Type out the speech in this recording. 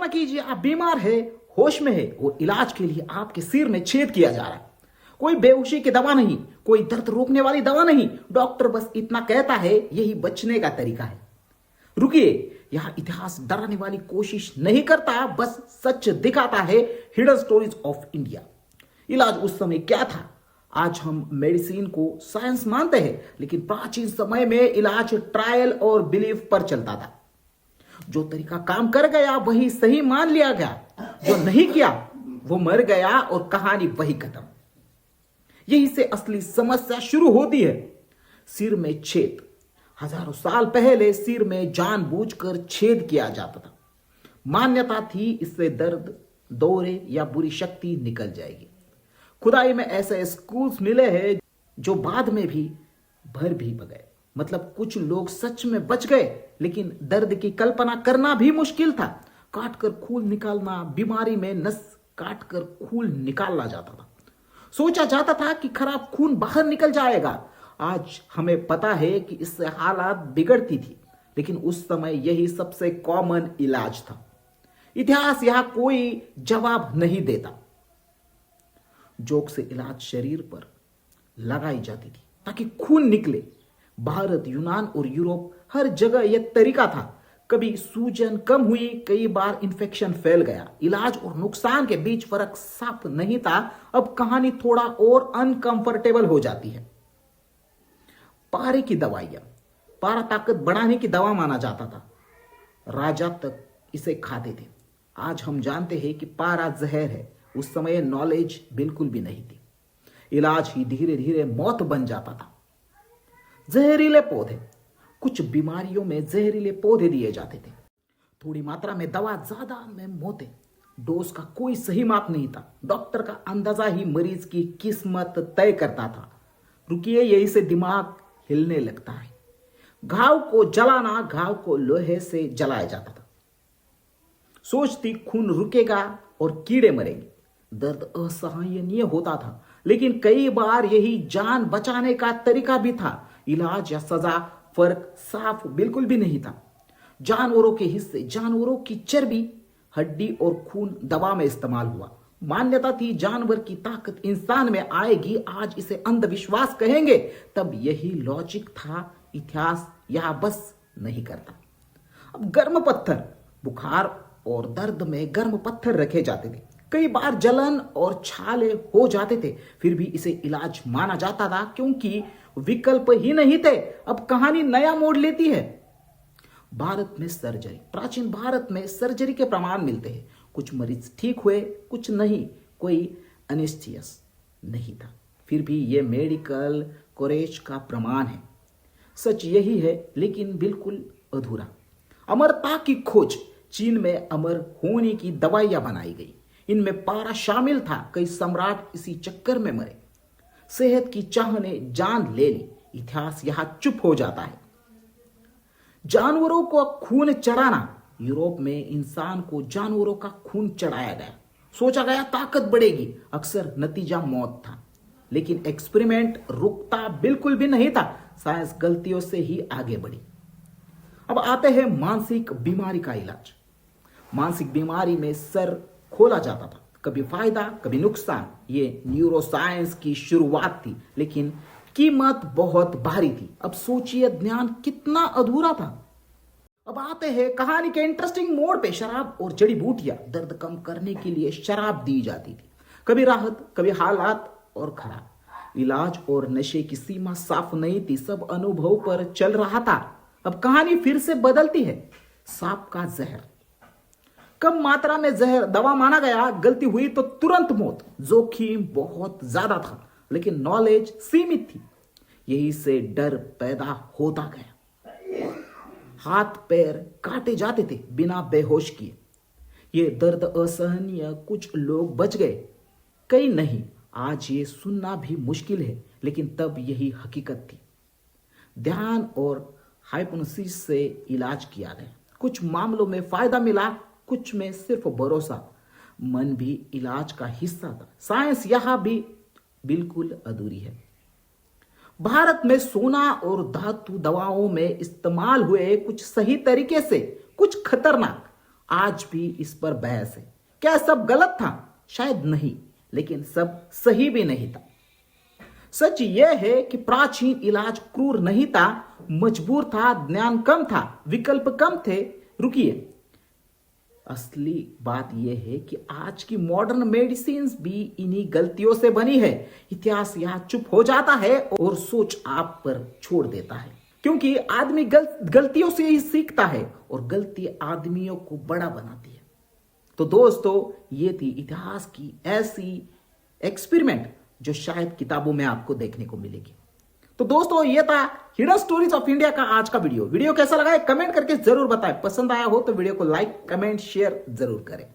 कल्पना कीजिए आप बीमार है, होश में है और इलाज के लिए आपके सिर में छेद किया जा रहा है। कोई बेहोशी की दवा नहीं, कोई दर्द रोकने वाली दवा नहीं, डॉक्टर बस इतना कहता है यही बचने का तरीका है। रुकिए, यह इतिहास डराने वाली कोशिश नहीं करता, बस सच दिखाता है। Hidden stories of India. इलाज उस समय क्या था? आज हम मेडिसिन को साइंस मानते हैं, लेकिन प्राचीन समय में इलाज ट्रायल और बिलीफ पर चलता था। जो तरीका काम कर गया वही सही मान लिया गया, जो नहीं किया वो मर गया और कहानी वही खत्म। यही से असली समस्या शुरू होती है। सिर में छेद। हजारों साल पहले सिर में जानबूझकर छेद किया जाता था। मान्यता थी इससे दर्द, दौरे या बुरी शक्ति निकल जाएगी। खुदाई में ऐसे स्कूल्स मिले हैं जो बाद में भी भर भी गए। मतलब कुछ लोग सच में बच गए, लेकिन दर्द की कल्पना करना भी मुश्किल था। काटकर खून निकालना, बीमारी में नस काटकर खून निकाला जाता था। सोचा जाता था कि खराब खून बाहर निकल जाएगा। आज हमें पता है कि इससे हालात बिगड़ती थी, लेकिन उस समय यही सबसे कॉमन इलाज था। इतिहास यहां कोई जवाब नहीं देता। जोक से इलाज शरीर पर लगाई जाती थी ताकि खून निकले। भारत, यूनान और यूरोप हर जगह यह तरीका था। कभी सूजन कम हुई, कई बार इंफेक्शन फैल गया। इलाज और नुकसान के बीच फर्क साफ नहीं था। अब कहानी थोड़ा और अनकंफर्टेबल हो जाती है। पारे की दवाइयां। पारा ताकत बढ़ाने की दवा माना जाता था। राजा तक इसे खाते थे। आज हम जानते हैं कि पारा जहर है। उस समय नॉलेज बिल्कुल भी नहीं थी। इलाज ही धीरे धीरे मौत बन जाता था। जहरीले पौधे। कुछ बीमारियों में जहरीले पौधे दिए जाते थे। थोड़ी मात्रा में दवा, ज्यादा में मौतें। डोज का कोई सही माप नहीं था। डॉक्टर का अंदाजा ही मरीज की किस्मत तय करता था। रुकिए, यही से दिमाग हिलने लगता है। घाव को जलाना, घाव को लोहे से जलाया जाता था। सोचती खून रुकेगा और कीड़े मरेंगे। दर्द असहनीय होता था, लेकिन कई बार यही जान बचाने का तरीका भी था। इलाज या सजा, फर्क साफ बिल्कुल भी नहीं था। जानवरों के हिस्से, जानवरों की चर्बी, हड्डी और खून दवा में इस्तेमाल हुआ। मान्यता थी जानवर की ताकत इंसान में आएगी। आज इसे अंधविश्वास कहेंगे, तब यही लॉजिक था। इतिहास यहां बस नहीं करता। अब गर्म पत्थर। बुखार और दर्द में गर्म पत्थर रखे जाते थे। कई बार जलन और छाले हो जाते थे, फिर भी इसे इलाज माना जाता था क्योंकि विकल्प ही नहीं थे। अब कहानी नया मोड़ लेती है। भारत में सर्जरी। प्राचीन भारत में सर्जरी के प्रमाण मिलते हैं। कुछ मरीज ठीक हुए, कुछ नहीं। कोई एनेस्थीसिया नहीं था, फिर भी यह मेडिकल कवरेज का प्रमाण है। सच यही है, लेकिन बिल्कुल अधूरा। अमरता की खोज। चीन में अमर होने की दवाइयां बनाई गई। इनमें पारा शामिल था। कई सम्राट इसी चक्कर में मरे। सेहत की चाह ने जान ले ली। इतिहास यहां चुप हो जाता है। जानवरों को खून चढ़ाना। यूरोप में इंसान को जानवरों का खून चढ़ाया गया। सोचा गया ताकत बढ़ेगी, अक्सर नतीजा मौत था। लेकिन एक्सपेरिमेंट रुकता बिल्कुल भी नहीं था। साइंस गलतियों से ही आगे बढ़ी। अब आते हैं मानसिक बीमारी का इलाज। मानसिक बीमारी में सर खोला जाता था। कभी फायदा, कभी नुकसान। ये न्यूरोसाइंस की शुरुआत थी, लेकिन कीमत बहुत भारी थी। अब सोचिए ज्ञान कितना अधूरा था। अब आते हैं कहानी के इंटरेस्टिंग मोड़ पे। शराब और जड़ी बूटियां। दर्द कम करने के लिए शराब दी जाती थी। कभी राहत, कभी हालात और खराब। इलाज और नशे की सीमा साफ नहीं थी। सब अनुभव पर चल रहा था। अब कहानी फिर से बदलती है। सांप का जहर। कम मात्रा में जहर दवा माना गया। गलती हुई तो तुरंत मौत। जोखिम बहुत ज्यादा था, लेकिन नॉलेज सीमित थी। यही से डर पैदा होता गया। हाथ पैर काटे जाते थे बिना बेहोश किए। ये दर्द असहनीय। कुछ लोग बच गए, कई नहीं। आज ये सुनना भी मुश्किल है, लेकिन तब यही हकीकत थी। ध्यान और हाइप्नोसिस से इलाज किया गया। कुछ मामलों में फायदा मिला, कुछ में सिर्फ भरोसा। मन भी इलाज का हिस्सा था। साइंस यहां भी बिल्कुल अधूरी है। भारत में सोना और धातु दवाओं में इस्तेमाल हुए, कुछ सही तरीके से, कुछ खतरनाक। आज भी इस पर बहस है। क्या सब गलत था? शायद नहीं, लेकिन सब सही भी नहीं था। सच यह है कि प्राचीन इलाज क्रूर नहीं था, मजबूर था, ज्ञान कम था, विकल्प कम थे। रुकिए, असली बात यह है कि आज की मॉडर्न मेडिसिन भी इन्हीं गलतियों से बनी है। इतिहास यहां चुप हो जाता है और सोच आप पर छोड़ देता है, क्योंकि आदमी गलतियों से ही सीखता है और गलती आदमियों को बड़ा बनाती है। तो दोस्तों, ये थी इतिहास की ऐसी एक्सपेरिमेंट जो शायद किताबों में आपको देखने को मिलेगी। तो दोस्तों, ये था हिडन स्टोरीज ऑफ इंडिया का आज का वीडियो कैसा लगा है कमेंट करके जरूर बताएं। पसंद आया हो तो वीडियो को लाइक, कमेंट, शेयर जरूर करें।